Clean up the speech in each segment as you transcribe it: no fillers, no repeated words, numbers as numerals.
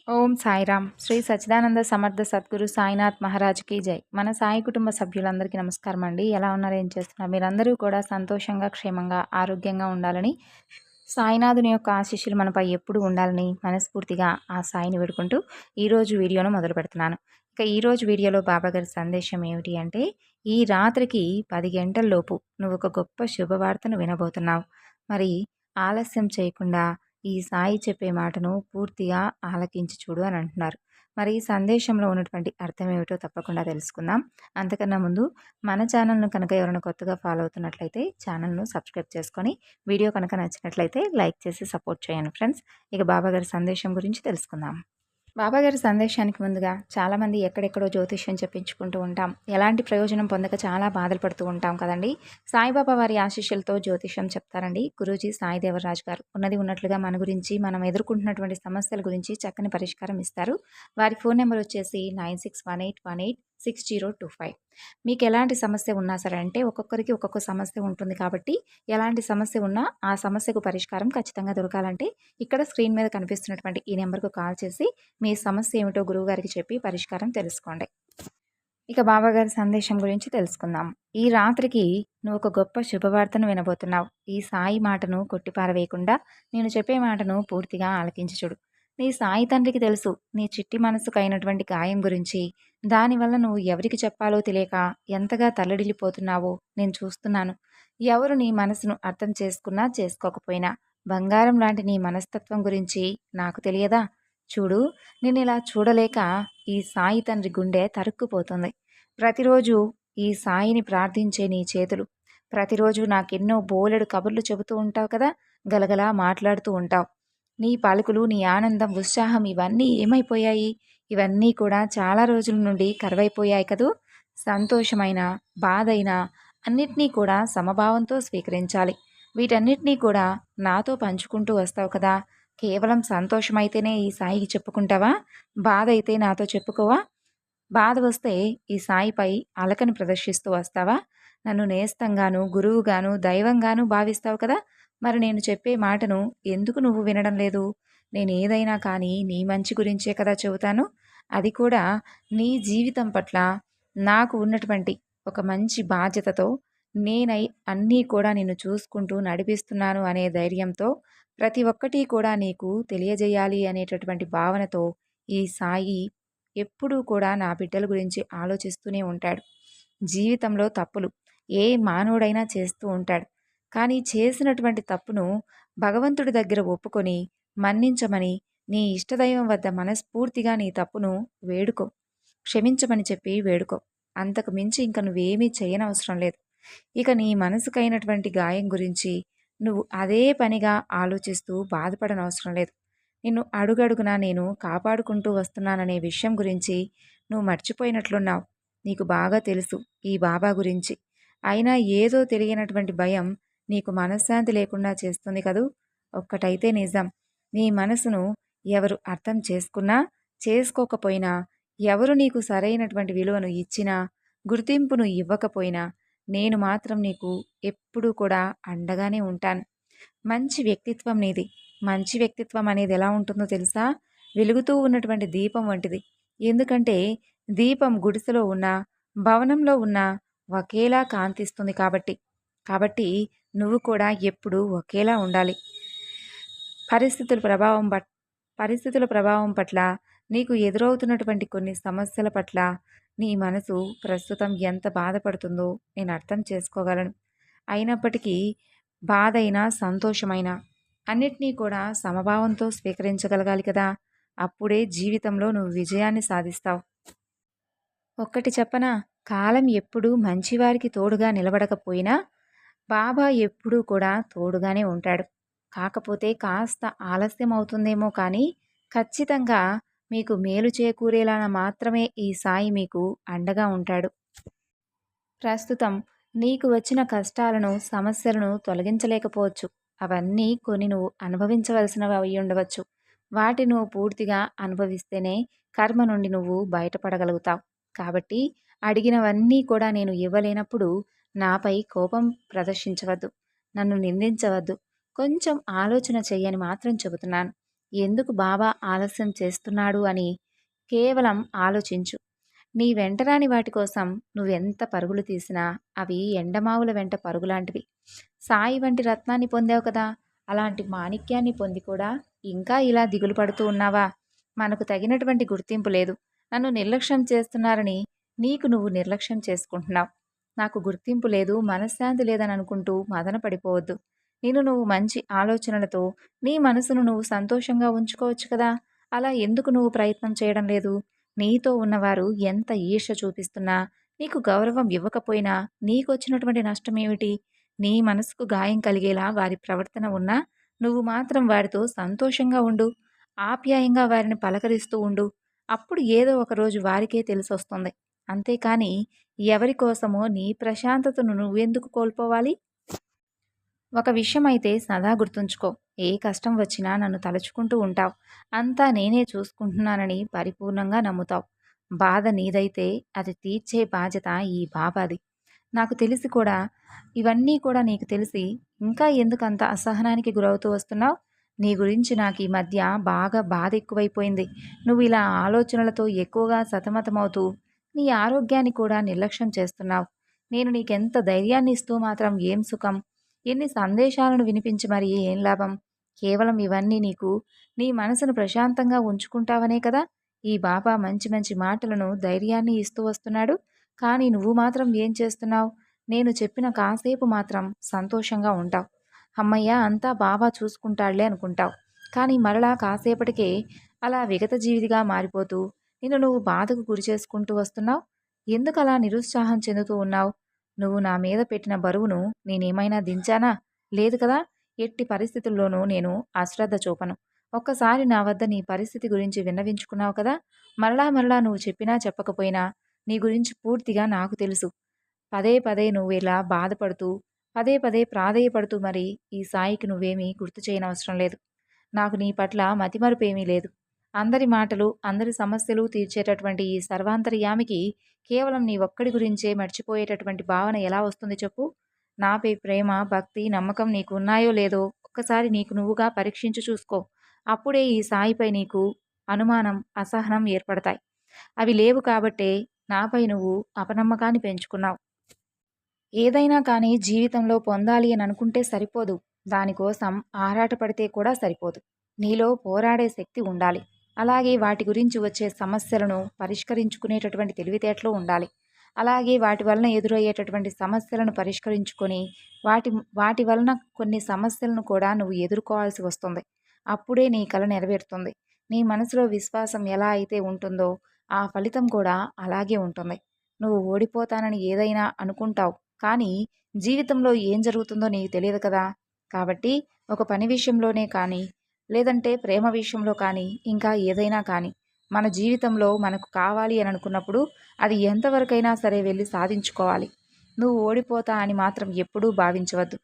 ఓం సాయిరామ్. శ్రీ సచ్చిదానంద సమర్థ సద్గురు సాయినాథ్ మహారాజ్కి జై. మన సాయి కుటుంబ సభ్యులందరికీ నమస్కారం అండి. ఎలా ఉన్నారు, ఏం చేస్తున్నారు? మీరందరూ కూడా సంతోషంగా, క్షేమంగా, ఆరోగ్యంగా ఉండాలని, సాయినాథుని యొక్క ఆశీస్సులు మనపై ఎప్పుడు ఉండాలని మనస్ఫూర్తిగా ఆ సాయిని వేడుకుంటూ ఈరోజు వీడియోను మొదలు పెడుతున్నాను. ఇక ఈరోజు వీడియోలో బాబాగారి సందేశం ఏమిటి అంటే, ఈ రాత్రికి 10 గంటల్లోపు నువ్వు ఒక గొప్ప శుభవార్తను వినబోతున్నావు. మరి ఆలస్యం చేయకుండా ఈ సాయి చెప్పే మాటను పూర్తిగా ఆలకించి చూడు అని అంటున్నారు. మరి ఈ సందేశంలో ఉన్నటువంటి అర్థం ఏమిటో తప్పకుండా తెలుసుకుందాం. అంతకన్నా ముందు మన ఛానల్ను కనుక ఎవరైనా కొత్తగా ఫాలో అవుతున్నట్లయితే ఛానల్ను సబ్స్క్రైబ్ చేసుకొని, వీడియో కనుక నచ్చినట్లయితే లైక్ చేసి సపోర్ట్ చేయండి ఫ్రెండ్స్. ఇక బాబాగారి సందేశం గురించి తెలుసుకుందాం. బాబాగారి సందేశానికి ముందుగా చాలామంది ఎక్కడెక్కడో జ్యోతిష్యం చెప్పించుకుంటూ ఉంటాం. ఎలాంటి ప్రయోజనం పొందక చాలా బాధలు పడుతూ ఉంటాం కదండి. సాయిబాబా వారి ఆశీస్సులతో జ్యోతిష్యం చెప్తారండి గురూజీ సాయి దేవరాజు గారు. ఉన్నది ఉన్నట్లుగా మన గురించి, మనం ఎదుర్కొంటున్నటువంటి సమస్యల గురించి చక్కని పరిష్కారం ఇస్తారు. వారి ఫోన్ నెంబర్ వచ్చేసి 9618186025. మీకు ఎలాంటి సమస్య ఉన్నా సరే, అంటే ఒక్కొక్కరికి ఒక్కొక్క సమస్య ఉంటుంది కాబట్టి ఎలాంటి సమస్య ఉన్నా ఆ సమస్యకు పరిష్కారం ఖచ్చితంగా దొరకాలంటే ఇక్కడ స్క్రీన్ మీద కనిపిస్తున్నటువంటి ఈ నెంబర్కు కాల్ చేసి మీ సమస్య ఏమిటో గురువుగారికి చెప్పి పరిష్కారం తెలుసుకోండి. ఇక బాబాగారి సందేశం గురించి తెలుసుకుందాం. ఈ రాత్రికి నువ్వు ఒక గొప్ప శుభవార్తను వినబోతున్నావు. ఈ సాయి మాటను కొట్టిపారవేయకుండా నేను చెప్పే మాటను పూర్తిగా ఆలకించి చూడు. నీ సాయి తండ్రికి తెలుసు నీ చిట్టి మనసుకు అయినటువంటి గాయం గురించి. దానివల్ల నువ్వు ఎవరికి చెప్పాలో తెలియక ఎంతగా తల్లడిల్లిపోతున్నావో నేను చూస్తున్నాను. ఎవరు నీ మనసును అర్థం చేసుకున్నా చేసుకోకపోయినా బంగారం లాంటి నీ మనస్తత్వం గురించి నాకు తెలియదా? చూడు, నేను ఇలా చూడలేక ఈ సాయి తండ్రి గుండె తరుక్కుపోతుంది. ప్రతిరోజు ఈ సాయిని ప్రార్థించే నీ చేతులు, ప్రతిరోజు నాకెన్నో బోలెడు కబుర్లు చెబుతూ ఉంటావు కదా, గలగలా మాట్లాడుతూ ఉంటావు. నీ పలుకులు, నీ ఆనందం, ఉత్సాహం ఇవన్నీ ఏమైపోయాయి? ఇవన్నీ కూడా చాలా రోజుల నుండి కరువైపోయాయి కదూ. సంతోషమైన, బాధైన అన్నిటినీ కూడా సమభావంతో స్వీకరించాలి. వీటన్నిటినీ కూడా నాతో పంచుకుంటూ వస్తావు కదా. కేవలం సంతోషమైతేనే ఈ సాయికి చెప్పుకుంటావా? బాధ అయితే నాతో చెప్పుకోవా? బాధ వస్తే ఈ సాయిపై అలకని ప్రదర్శిస్తూ వస్తావా? నన్ను నేస్తంగాను, గురువుగాను, దైవంగాను భావిస్తావు కదా. మరి నేను చెప్పే మాటను ఎందుకు నువ్వు వినడం లేదు? నేను ఏదైనా కానీ నీ మంచి గురించే కదా చెబుతాను. అది కూడా నీ జీవితం పట్ల నాకు ఉన్నటువంటి ఒక మంచి బాధ్యతతో నేనై అన్నీ కూడా నిన్ను చూసుకుంటూ నడిపిస్తున్నాను అనే ధైర్యంతో ప్రతి ఒక్కటి కూడా నీకు తెలియజేయాలి అనేటటువంటి భావనతో ఈ సాయి ఎప్పుడూ కూడా నా బిడ్డల గురించి ఆలోచిస్తూనే ఉంటాడు. జీవితంలో తప్పులు ఏ మానవుడైనా చేస్తూ ఉంటాడు. కానీ చేసినటువంటి తప్పును భగవంతుడి దగ్గర ఒప్పుకొని మన్నించమని నీ ఇష్టదైవం వద్ద మనస్ఫూర్తిగా నీ తప్పును వేడుకో. క్షమించమని చెప్పి వేడుకో. అంతకు మించి ఇంక నువ్వేమీ చేయనవసరం లేదు. ఇక నీ మనసుకైనటువంటి గాయం గురించి నువ్వు అదే పనిగా ఆలోచిస్తూ బాధపడనవసరం లేదు. నిన్ను అడుగడుగునా నేను కాపాడుకుంటూ వస్తున్నాననే విషయం గురించి నువ్వు మర్చిపోయినట్లున్నావు. నీకు బాగా తెలుసు ఈ బాబా గురించి. అయినా ఏదో తెలియనటువంటి భయం నీకు మనశ్శాంతి లేకుండా చేస్తుంది కదూ. ఒక్కటైతే నిజం, నీ మనసును ఎవరు అర్థం చేసుకున్నా చేసుకోకపోయినా, ఎవరు నీకు సరైనటువంటి విలువను ఇచ్చినా గుర్తింపును ఇవ్వకపోయినా నేను మాత్రం నీకు ఎప్పుడూ కూడా అండగానే ఉంటాను. మంచి వ్యక్తిత్వం నీది. మంచి వ్యక్తిత్వం అనేది ఎలా ఉంటుందో తెలుసా? వెలుగుతూ ఉన్నటువంటి దీపం వంటిది. ఎందుకంటే దీపం గుడిసెలో ఉన్నా, భవనంలో ఉన్నా ఒకేలా కాంతిస్తుంది కాబట్టి. కాబట్టి నువ్వు కూడా ఎప్పుడూ ఒకేలా ఉండాలి. పరిస్థితుల ప్రభావం పరిస్థితుల ప్రభావం పట్ల, నీకు ఎదురవుతున్నటువంటి కొన్ని సమస్యల పట్ల నీ మనసు ప్రస్తుతం ఎంత బాధపడుతుందో నేను అర్థం చేసుకోగలను. అయినప్పటికీ బాధైనా, సంతోషమైనా అన్నిటినీ కూడా సమభావంతో స్వీకరించగలగాలి కదా. అప్పుడే జీవితంలో నువ్వు విజయాన్ని సాధిస్తావు. ఒక్కటి చెప్పనా, కాలం ఎప్పుడూ మంచివారికి తోడుగా నిలబడకపోయినా బాబా ఎప్పుడూ కూడా తోడుగానే ఉంటాడు. కాకపోతే కాస్త ఆలస్యం అవుతుందేమో కానీ ఖచ్చితంగా మీకు మేలు చేకూరేలా మాత్రమే ఈ సాయి మీకు అండగా ఉంటాడు. ప్రస్తుతం నీకు వచ్చిన కష్టాలను, సమస్యలను తొలగించలేకపోవచ్చు. అవన్నీ కొన్ని నువ్వు అనుభవించవలసినవి అయి ఉండవచ్చు. వాటి నువ్వు పూర్తిగా అనుభవిస్తేనే కర్మ నుండి నువ్వు బయటపడగలుగుతావు. కాబట్టి అడిగినవన్నీ కూడా నేను ఇవ్వలేనప్పుడు నాపై కోపం ప్రదర్శించవద్దు. నన్ను నిందించవద్దు. కొంచెం ఆలోచన చెయ్యని మాత్రం చెబుతున్నాను. ఎందుకు బాబా ఆలస్యం చేస్తున్నాడు అని కేవలం ఆలోచించు. నీ వెంటరాని వాటి కోసం నువ్వెంత పరుగులు తీసినా అవి ఎండమావుల వెంట పరుగులాంటివి. సాయి వంటి రత్నాన్ని పొందావు కదా! అలాంటి మాణిక్యాన్ని పొంది కూడా ఇంకా ఇలా దిగులు పడుతూ ఉన్నావా? మనకు తగినటువంటి గుర్తింపు లేదు. నన్ను నిర్లక్ష్యం చేస్తున్నారని నీకు నువ్వు నిర్లక్ష్యం చేసుకుంటున్నావు. నాకు గుర్తింపు లేదు, మనశ్శాంతి లేదని అనుకుంటూ మదన పడిపోవద్దు. నిన్ను నువ్వు మంచి ఆలోచనలతో నీ మనసును నువ్వు సంతోషంగా ఉంచుకోవచ్చు కదా! అలా ఎందుకు నువ్వు ప్రయత్నం చేయడం లేదు? నీతో ఉన్నవారు ఎంత ఈర్ష్య చూపిస్తున్నా, నీకు గౌరవం ఇవ్వకపోయినా నీకొచ్చినటువంటి నష్టమేమిటి? నీ మనసుకు గాయం కలిగేలా వారి ప్రవర్తన ఉన్నా, నువ్వు మాత్రం వారితో సంతోషంగా ఉండు. ఆప్యాయంగా వారిని పలకరిస్తూ ఉండు. అప్పుడు ఏదో ఒకరోజు వారికే తెలిసొస్తుంది. అంతేకాని ఎవరి కోసమో నీ ప్రశాంతతను నువ్వెందుకు కోల్పోవాలి? ఒక విషయమైతే సదా గుర్తుంచుకో. ఏ కష్టం వచ్చినా నన్ను తలుచుకుంటూ ఉంటావు. అంతా నేనే చూసుకుంటున్నానని పరిపూర్ణంగా నమ్ముతావు. బాధ నీదైతే అది తీర్చే బాధ్యత ఈ బాబాది. నాకు తెలిసి కూడా ఇవన్నీ కూడా నీకు తెలిసి ఇంకా ఎందుకంత అసహనానికి గురవుతూ వస్తున్నావు? నీ గురించి నాకు ఈ మధ్య బాగా బాధ ఎక్కువైపోయింది. నువ్వు ఇలా ఆలోచనలతో ఎక్కువగా సతమతమవుతూ నీ ఆరోగ్యాన్ని కూడా నిర్లక్ష్యం చేస్తున్నావు. నేను నీకెంత ధైర్యాన్ని ఇస్తూ మాత్రం ఏం సుఖం? ఎన్ని సందేశాలను వినిపించి మరి ఏం లాభం? కేవలం ఇవన్నీ నీకు నీ మనసును ప్రశాంతంగా ఉంచుకుంటావనే కదా ఈ బాబా మంచి మంచి మాటలను ధైర్యాన్ని ఇస్తూ వస్తున్నాడు. కానీ నువ్వు మాత్రం ఏం చేస్తున్నావు? నేను చెప్పిన కాసేపు మాత్రం సంతోషంగా ఉంటావు. హమ్మయ్య అంతా బాబా చూసుకుంటాడులే అనుకుంటావు. కానీ మరలా కాసేపటికే అలా విగత జీవిగా మారిపోతూ నిన్ను నువ్వు బాధకు గురి చేసుకుంటూ వస్తున్నావు. ఎందుకు అలా నిరుత్సాహం చెందుతూ ఉన్నావు? నువ్వు నా మీద పెట్టిన బరువును నేనేమైనా దించానా? లేదు కదా! ఎట్టి పరిస్థితుల్లోనూ నేను అశ్రద్ధ చూపను. ఒక్కసారి నా వద్ద నీ పరిస్థితి గురించి విన్నవించుకున్నావు కదా! మరలా మరలా నువ్వు చెప్పినా చెప్పకపోయినా నీ గురించి పూర్తిగా నాకు తెలుసు. పదే పదే నువ్వు ఇలా బాధపడుతూ, పదే పదే ప్రాధేయపడుతూ మరి ఈ సాయికి నువ్వేమీ గుర్తు చేయనవసరం లేదు. నాకు నీ పట్ల మతిమరుపేమీ లేదు. అందరి మాటలు, అందరి సమస్యలు తీర్చేటటువంటి ఈ సర్వాంతర్యామికి కేవలం నీ ఒక్కడి గురించే మర్చిపోయేటటువంటి భావన ఎలా వస్తుంది చెప్పు? నాపై ప్రేమ, భక్తి, నమ్మకం నీకు ఉన్నాయో లేదో ఒక్కసారి నీకు నువ్వుగా పరీక్షించి చూసుకో. అప్పుడే ఈ సాయిపై నీకు అనుమానం, అసహనం ఏర్పడతాయి. అవి లేవు కాబట్టే నాపై నువ్వు అపనమ్మకాన్ని పెంచుకున్నావు. ఏదైనా కానీ జీవితంలో పొందాలి అని అనుకుంటే సరిపోదు. దానికోసం ఆరాటపడితే కూడా సరిపోదు. నీలో పోరాడే శక్తి ఉండాలి. అలాగే వాటి గురించి వచ్చే సమస్యలను పరిష్కరించుకునేటటువంటి తెలివితేటలు ఉండాలి. అలాగే వాటి వలన ఎదురయ్యేటటువంటి సమస్యలను పరిష్కరించుకొని వాటి వాటి వలన కొన్ని సమస్యలను కూడా నువ్వు ఎదుర్కోవాల్సి వస్తుంది. అప్పుడే నీ కల నెరవేరుతుంది. నీ మనసులో విశ్వాసం ఎలా అయితే ఉంటుందో ఆ ఫలితం కూడా అలాగే ఉంటుంది. నువ్వు ఓడిపోతానని ఏదైనా అనుకుంటావు. కానీ జీవితంలో ఏం జరుగుతుందో నీకు తెలియదు కదా! కాబట్టి ఒక పని విషయంలోనే కానీ, లేదంటే ప్రేమ విషయంలో కానీ, ఇంకా ఏదైనా కానీ, మన జీవితంలో మనకు కావాలి అని అనుకున్నప్పుడు అది ఎంతవరకైనా సరే వెళ్ళి సాధించుకోవాలి. నువ్వు ఓడిపోతా అని మాత్రం ఎప్పుడూ భావించవద్దు.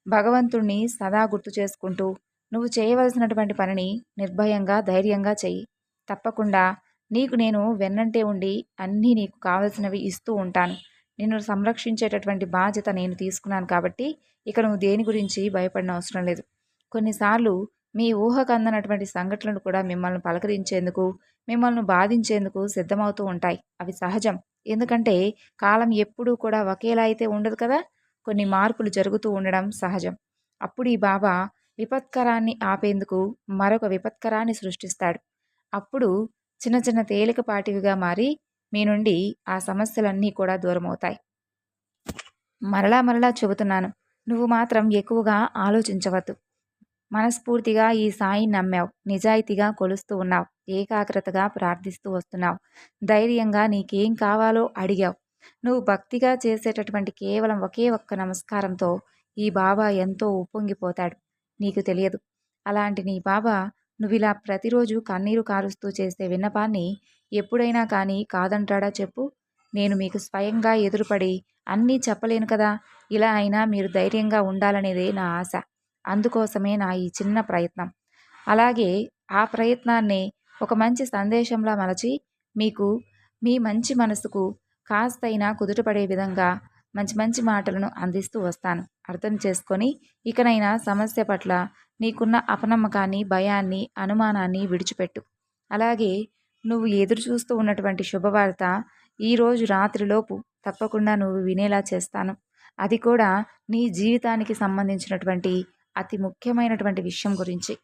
భగవంతుణ్ణి సదా గుర్తు చేసుకుంటూ నువ్వు చేయవలసినటువంటి పనిని నిర్భయంగా, ధైర్యంగా చెయ్యి. తప్పకుండా నీకు నేను వెన్నంటే ఉండి అన్నీ నీకు కావలసినవి ఇస్తూ ఉంటాను. నిన్ను సంరక్షించేటటువంటి బాధ్యత నేను తీసుకున్నాను కాబట్టి ఇక నువ్వు దేని గురించి భయపడిన అవసరం లేదు. కొన్నిసార్లు మీ ఊహకు అందనటువంటి సంఘటనలు కూడా మిమ్మల్ని పలకరించేందుకు, మిమ్మల్ని బాధించేందుకు సిద్ధమవుతూ ఉంటాయి. అవి సహజం. ఎందుకంటే కాలం ఎప్పుడూ కూడా ఒకేలా అయితే ఉండదు కదా! కొన్ని మార్పులు జరుగుతూ ఉండడం సహజం. అప్పుడు ఈ బాబా విపత్కరాన్ని ఆపేందుకు మరొక విపత్కరాన్ని సృష్టిస్తాడు. అప్పుడు చిన్న చిన్న తేలికపాటివిగా మారి మీ నుండి ఆ సమస్యలన్నీ కూడా దూరమవుతాయి. మరలా మరలా చెబుతున్నాను. నువ్వు మాత్రం ఎక్కువగా ఆలోచించవద్దు. మనస్ఫూర్తిగా ఈ సాయిని నమ్మావు. నిజాయితీగా కొలుస్తూ ఉన్నావు. ఏకాగ్రతగా ప్రార్థిస్తూ వస్తున్నావు. ధైర్యంగా నీకేం కావాలో అడిగావు. నువ్వు భక్తిగా చేసేటటువంటి కేవలం ఒకే ఒక్క నమస్కారంతో ఈ బాబా ఎంతో ఉప్పొంగిపోతాడు. నీకు తెలియదు. అలాంటి నీ బాబా నువ్విలా ప్రతిరోజు కన్నీరు కారుస్తూ చేసే విన్నపాన్ని ఎప్పుడైనా కానీ కాదంటాడా చెప్పు? నేను మీకు స్వయంగా ఎదురుపడి అన్నీ చెప్పలేను కదా! ఇలా అయినా మీరు ధైర్యంగా ఉండాలనేదే నా ఆశ. అందుకోసమే నా ఈ చిన్న ప్రయత్నం. అలాగే ఆ ప్రయత్నాన్ని ఒక మంచి సందేశంలా మలచి మీకు మీ మంచి మనసుకు కాస్తైనా కుదుటపడే విధంగా మంచి మంచి మాటలను అందిస్తూ వస్తాను. అర్థం చేసుకొని ఇకనైనా సమస్య పట్ల నీకున్న అపనమ్మకాన్ని, భయాన్ని, అనుమానాన్ని విడిచిపెట్టు. అలాగే నువ్వు ఎదురు చూస్తూ ఉన్నటువంటి శుభవార్త ఈరోజు రాత్రిలోపు తప్పకుండా నువ్వు వినేలా చేస్తాను. అది కూడా నీ జీవితానికి సంబంధించినటువంటి అతి ముఖ్యమైనటువంటి విషయం గురించి.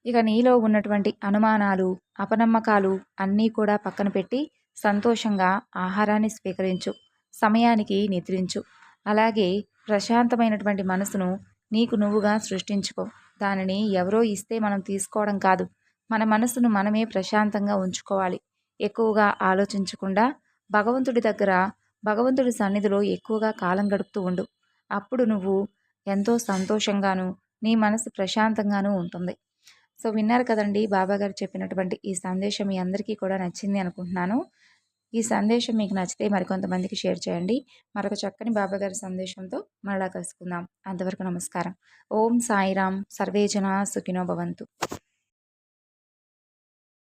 ఇక నీలో ఉన్నటువంటి అనుమానాలు, అపనమ్మకాలు అన్నీ కూడా పక్కన పెట్టి సంతోషంగా ఆహారాన్ని స్వీకరించు. సమయానికి నిద్రించు. అలాగే ప్రశాంతమైనటువంటి మనసును నీకు నువ్వుగా సృష్టించుకో. దానిని ఎవరో ఇస్తే మనం తీసుకోవడం కాదు. మన మనసును మనమే ప్రశాంతంగా ఉంచుకోవాలి. ఎక్కువగా ఆలోచించకుండా భగవంతుడి దగ్గర, భగవంతుడి సన్నిధిలో ఎక్కువగా కాలం గడుపుతూ ఉండు. అప్పుడు నువ్వు ఎంతో సంతోషంగాను, నీ మనసు ప్రశాంతంగాను ఉంటుంది. సో విన్నారు కదండి, బాబాగారు చెప్పినటువంటి ఈ సందేశం మీ అందరికీ కూడా నచ్చింది అనుకుంటున్నాను. ఈ సందేశం మీకు నచ్చితే మరికొంతమందికి షేర్ చేయండి. మరొక చక్కని బాబాగారి సందేశంతో మరలా కలుసుకుందాం. అంతవరకు నమస్కారం. ఓం సాయిరాం. సర్వే జనా సుఖినో భవంతు.